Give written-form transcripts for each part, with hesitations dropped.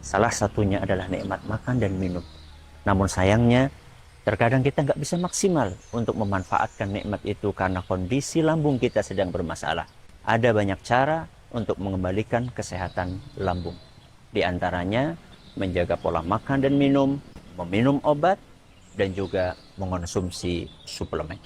Salah satunya adalah nikmat makan dan minum. Namun sayangnya, terkadang kita nggak bisa maksimal untuk memanfaatkan nikmat itu karena kondisi lambung kita sedang bermasalah. Ada banyak cara untuk mengembalikan kesehatan lambung. Di antaranya, menjaga pola makan dan minum, meminum obat, dan juga mengonsumsi suplemen.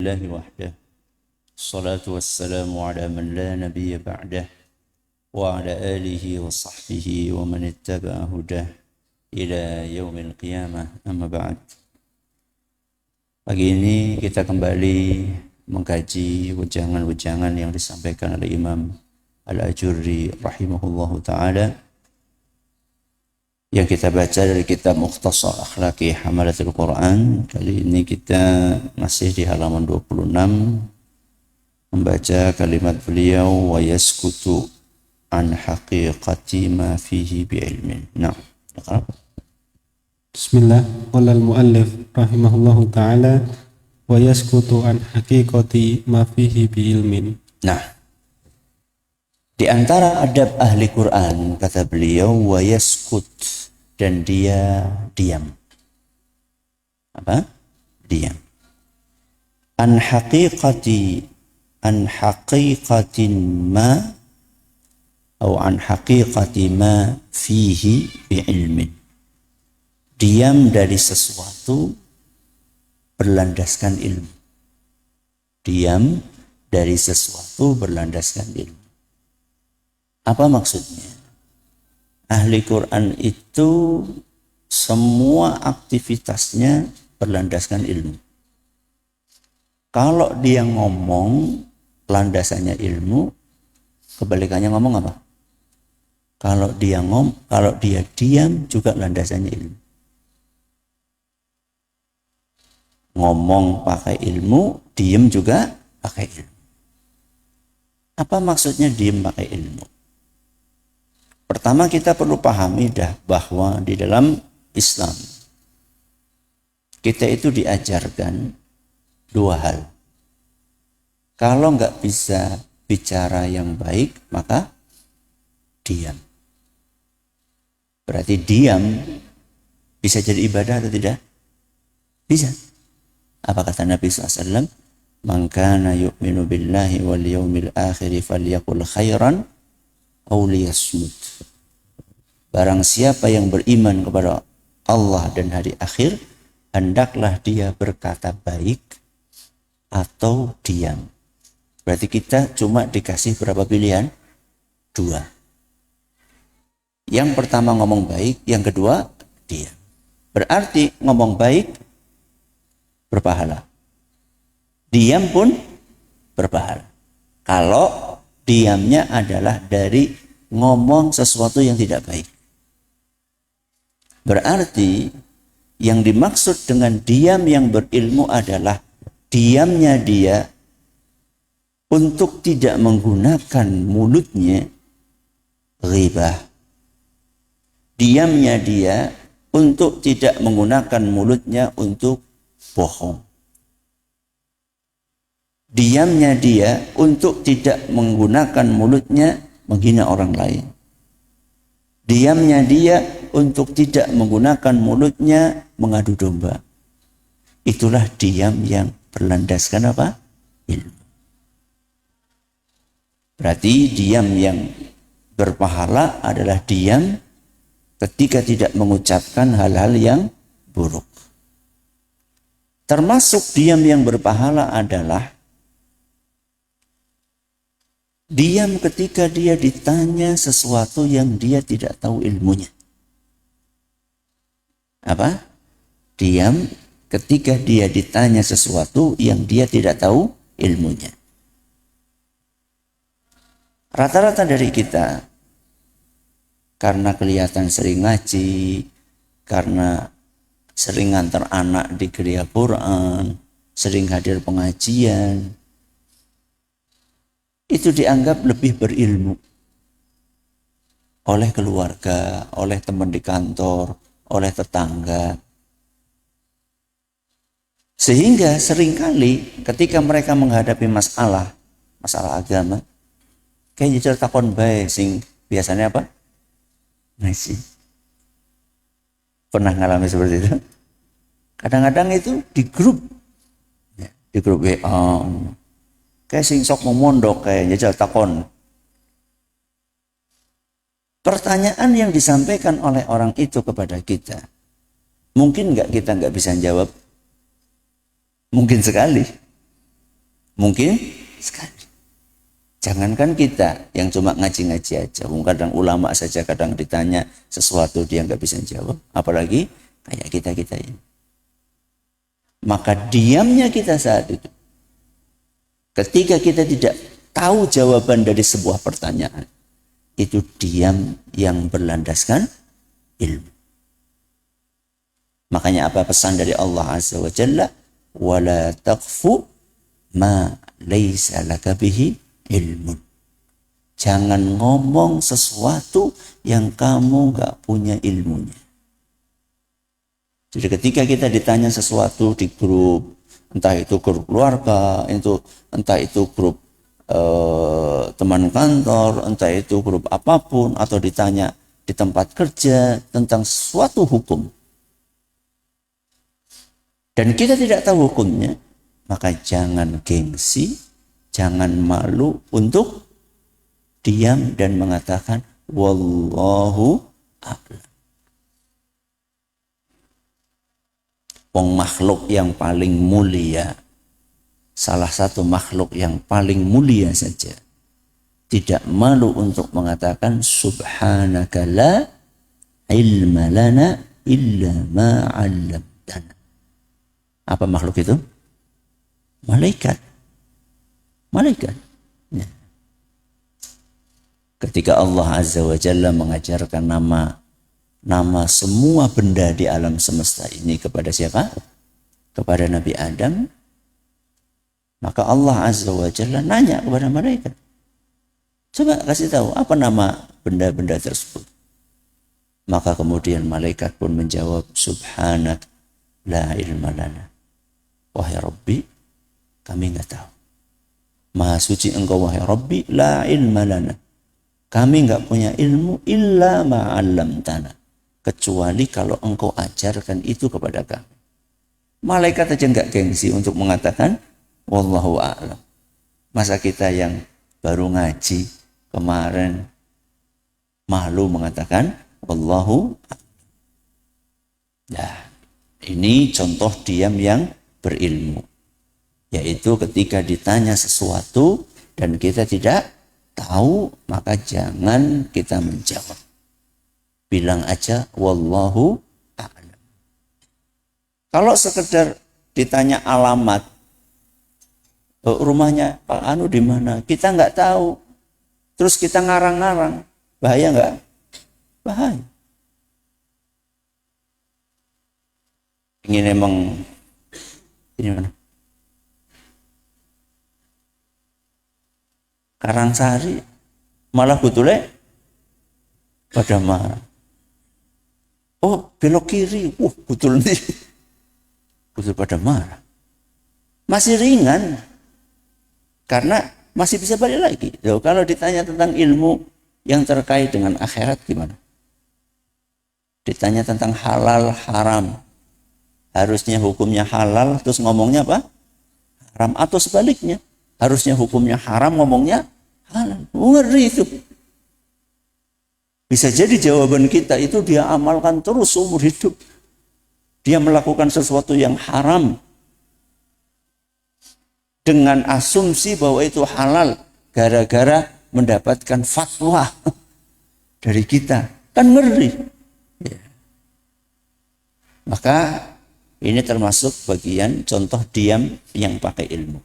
الله وحده الصلاة والسلام على من لا نبي بعده وعلى آله وصحبه ومن اتبع هداه إلى يوم القيامة أما بعد. Pagi ini kita kembali mengkaji wejangan-wejangan yang disampaikan oleh Imam Al-Ajurri rahimahullahu ta'ala yang kita baca dari kitab Mukhtasar Akhlaqi Hamalatul Quran. Kali ini kita masih di halaman 26 membaca kalimat beliau wa yaskutu an haqiqati ma fihi bi'ilmin. Nah, Bismillah, qala al-muallif rahimahullahu ta'ala wa yaskutu an haqiqati ma fihi bi'ilmin. Nah, di antara adab ahli Quran kata beliau wa yaskut, dan dia diam. Apa? Diam. An haqiqatin ma atau an haqiqati ma fihi bi'ilmin. Diam dari sesuatu berlandaskan ilmu. Diam dari sesuatu berlandaskan ilmu. Apa maksudnya? Ahli Quran itu semua aktivitasnya berlandaskan ilmu. Kalau dia ngomong landasannya ilmu, kebalikannya ngomong apa? Kalau dia diam juga landasannya ilmu. Ngomong pakai ilmu, diam juga pakai ilmu. Apa maksudnya diam pakai ilmu? Pertama kita perlu pahami bahwa di dalam Islam kita itu diajarkan dua hal. Kalau nggak bisa bicara yang baik, maka diam. Berarti diam bisa jadi ibadah atau tidak? Bisa. Apa kata Nabi SAW? Man kana yu'minu billahi wal yawmil akhiri falyaqul khairan aw liyasmut. Barang siapa yang beriman kepada Allah dan hari akhir, hendaklah dia berkata baik atau diam. Berarti kita cuma dikasih berapa pilihan? Dua. Yang pertama ngomong baik, yang kedua diam. Berarti ngomong baik berpahala. Diam pun berpahala. Kalau diamnya adalah dari ngomong sesuatu yang tidak baik. Berarti Yang dimaksud dengan diam yang berilmu adalah diamnya dia untuk tidak menggunakan mulutnya ghibah. Diamnya dia untuk tidak menggunakan mulutnya untuk bohong. Diamnya dia untuk tidak menggunakan mulutnya menghina orang lain. Diamnya dia untuk tidak menggunakan mulutnya mengadu domba. Itulah diam yang berlandaskan apa? Ilmu. Berarti diam yang berpahala adalah diam ketika tidak mengucapkan hal-hal yang buruk. Termasuk diam yang berpahala adalah diam ketika dia ditanya sesuatu yang dia tidak tahu ilmunya. Apa? Diam ketika dia ditanya sesuatu yang dia tidak tahu ilmunya. Rata-rata dari kita, karena kelihatan sering ngaji, karena sering ngantar anak di gereja Quran, sering hadir pengajian, itu dianggap lebih berilmu oleh keluarga, oleh teman di kantor, oleh tetangga. Sehingga seringkali ketika mereka menghadapi masalah agama, kayak jujur takon bae sing biasanya apa? Ngaji. Pernah ngalami seperti itu? Kadang-kadang itu di grup WA. Kayak sing sok memondok kayak jajal takon. Pertanyaan yang disampaikan oleh orang itu kepada kita, mungkin kita nggak bisa jawab? Mungkin sekali. Mungkin sekali. Jangankan kita yang cuma ngaji-ngaji aja. Kadang ulama saja kadang ditanya sesuatu dia nggak bisa jawab. Apalagi kayak kita ini. Maka diamnya kita saat itu, ketika kita tidak tahu jawaban dari sebuah pertanyaan, itu diam yang berlandaskan ilmu. Makanya apa pesan dari Allah Azza wa Jalla? Wala taqfu ma laysa laka bihi ilmun. Jangan ngomong sesuatu yang kamu gak punya ilmunya. Jadi ketika kita ditanya sesuatu di grup, entah itu grup keluarga, entah itu grup teman kantor, entah itu grup apapun, atau ditanya di tempat kerja tentang suatu hukum, dan kita tidak tahu hukumnya, maka jangan gengsi, jangan malu untuk diam dan mengatakan wallahu a'lam. Wong makhluk yang paling mulia, salah satu makhluk yang paling mulia saja, tidak malu untuk mengatakan subhanaka la ilma lana illa ma 'allamtana. Apa makhluk itu? Malaikat. Ya. Ketika Allah Azza wa Jalla mengajarkan nama semua benda di alam semesta ini kepada siapa? Kepada Nabi Adam. Maka Allah Azza wa Jalla nanya kepada malaikat, coba kasih tahu apa nama benda-benda tersebut. Maka kemudian malaikat pun menjawab, subhanak la ilma lana. Wahai Rabbi, kami enggak tahu. Maha suci engkau wahai Rabbi, la ilma lana. Kami enggak punya ilmu illa ma 'allamtana, kecuali kalau engkau ajarkan itu kepada kami. Malaikat aja enggak gengsi untuk mengatakan wallahu a'lam. Masa kita yang baru ngaji kemarin malu mengatakan wallahu a'lam. Nah, ini contoh diam yang berilmu, yaitu ketika ditanya sesuatu dan kita tidak tahu, maka jangan kita menjawab. Bilang aja wallahu a'lam. Kalau sekedar ditanya alamat, rumahnya Pak Anu di mana, kita nggak tahu, terus kita ngarang-ngarang, bahaya nggak? Bahaya. Ingin emang ini mana? Karangsari malah betulnya pada marah. Oh, belok kiri. Betul nih. Betul pada marah. Masih ringan. Karena masih bisa balik lagi. Loh, kalau ditanya tentang ilmu yang terkait dengan akhirat gimana? Ditanya tentang halal, haram. Harusnya hukumnya halal, terus ngomongnya apa? Haram. Atau sebaliknya. Harusnya hukumnya haram, ngomongnya halal. Ngeri itu. Bisa jadi jawaban kita itu dia amalkan terus seumur hidup. Dia melakukan sesuatu yang haram. Dengan asumsi bahwa itu halal. Gara-gara mendapatkan fatwa dari kita. Kan ngeri. Ya. Maka ini termasuk bagian contoh diam yang pakai ilmu.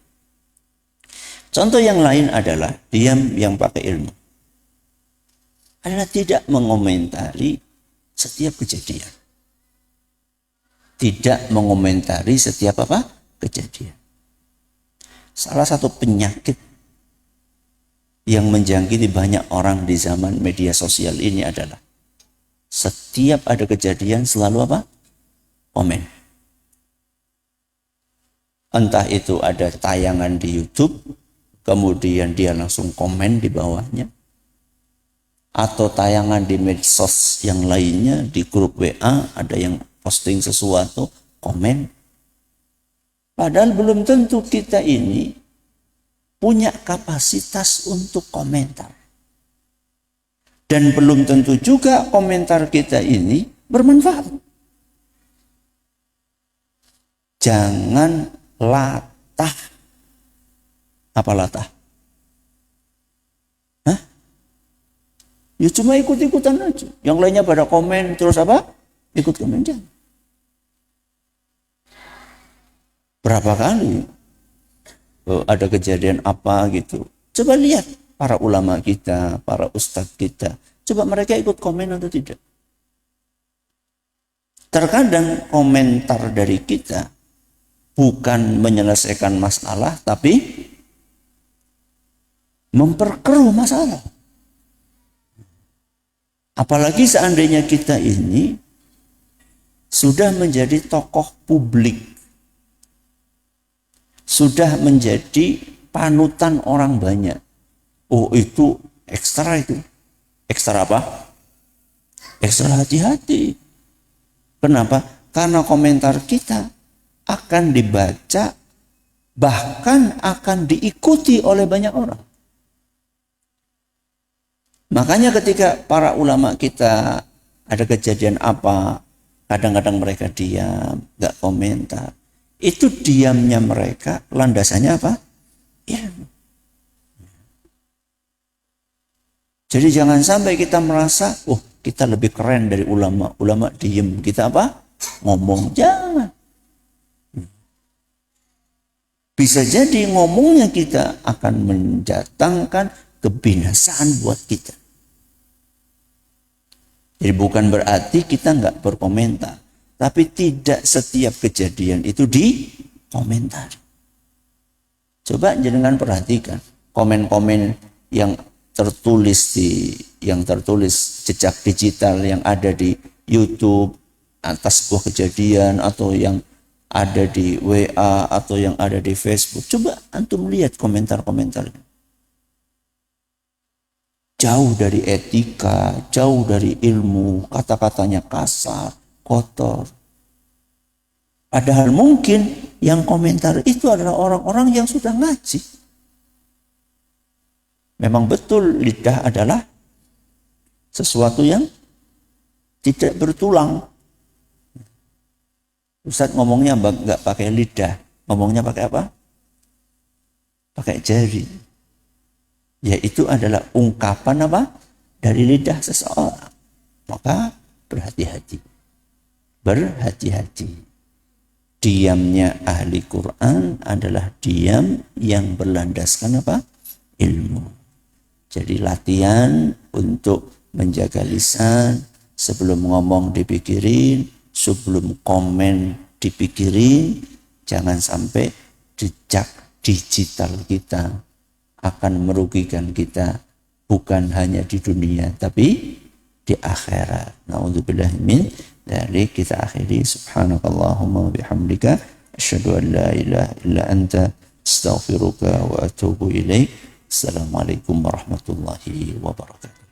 Contoh yang lain adalah diam yang pakai ilmu. Adalah tidak mengomentari setiap kejadian. Tidak mengomentari setiap apa? Kejadian. Salah satu penyakit yang menjangkiti banyak orang di zaman media sosial ini adalah setiap ada kejadian selalu apa? Komen. Entah itu ada tayangan di YouTube, kemudian dia langsung komen di bawahnya. Atau tayangan di medsos yang lainnya, di grup WA, ada yang posting sesuatu, komen. Padahal belum tentu kita ini punya kapasitas untuk komentar. Dan belum tentu juga komentar kita ini bermanfaat. Jangan latah. Apa latah? Ya cuma ikut-ikutan aja. Yang lainnya pada komen terus apa? Ikut komen aja. Berapa kali ada kejadian apa gitu. Coba lihat para ulama kita, para ustadz kita. Coba mereka ikut komen atau tidak. Terkadang komentar dari kita bukan menyelesaikan masalah, tapi memperkeruh masalah. Apalagi seandainya kita ini sudah menjadi tokoh publik, sudah menjadi panutan orang banyak. Oh itu ekstra itu. Ekstra apa? Ekstra hati-hati. Kenapa? Karena komentar kita akan dibaca, bahkan akan diikuti oleh banyak orang. Makanya ketika para ulama kita ada kejadian apa, kadang-kadang mereka diam, gak komentar. Itu diamnya mereka, landasannya apa? Ilmu. Jadi jangan sampai kita merasa, oh kita lebih keren dari ulama. Ulama diem, kita apa? Ngomong. Jangan. Bisa jadi ngomongnya kita akan mendatangkan kebinasaan buat kita. Jadi bukan berarti kita nggak berkomentar. Tapi tidak setiap kejadian itu dikomentari. Coba jangan perhatikan komen-komen yang tertulis jejak digital yang ada di YouTube atas sebuah kejadian atau yang ada di WA atau yang ada di Facebook. Coba antum lihat komentar-komentarnya. Jauh dari etika, jauh dari ilmu, kata-katanya kasar, kotor. Padahal mungkin yang komentar itu adalah orang-orang yang sudah ngaji. Memang betul lidah adalah sesuatu yang tidak bertulang. Ustaz ngomongnya nggak pakai lidah, ngomongnya pakai apa? Pakai jari. Ya itu adalah ungkapan apa? Dari lidah seseorang. Maka berhati-hati. Berhati-hati. Diamnya ahli Quran adalah diam yang berlandaskan apa? Ilmu. Jadi latihan untuk menjaga lisan, sebelum ngomong dipikirin, sebelum komen dipikirin, jangan sampai jejak digital kita akan merugikan kita bukan hanya di dunia tapi di akhirat. Na'udzubillah min dzalik. Kita akhiri, subhanakallahumma bihamdika asyhadu an la ilaha illa anta astaghfiruka wa atubu ilaik. Assalamualaikum warahmatullahi wabarakatuh.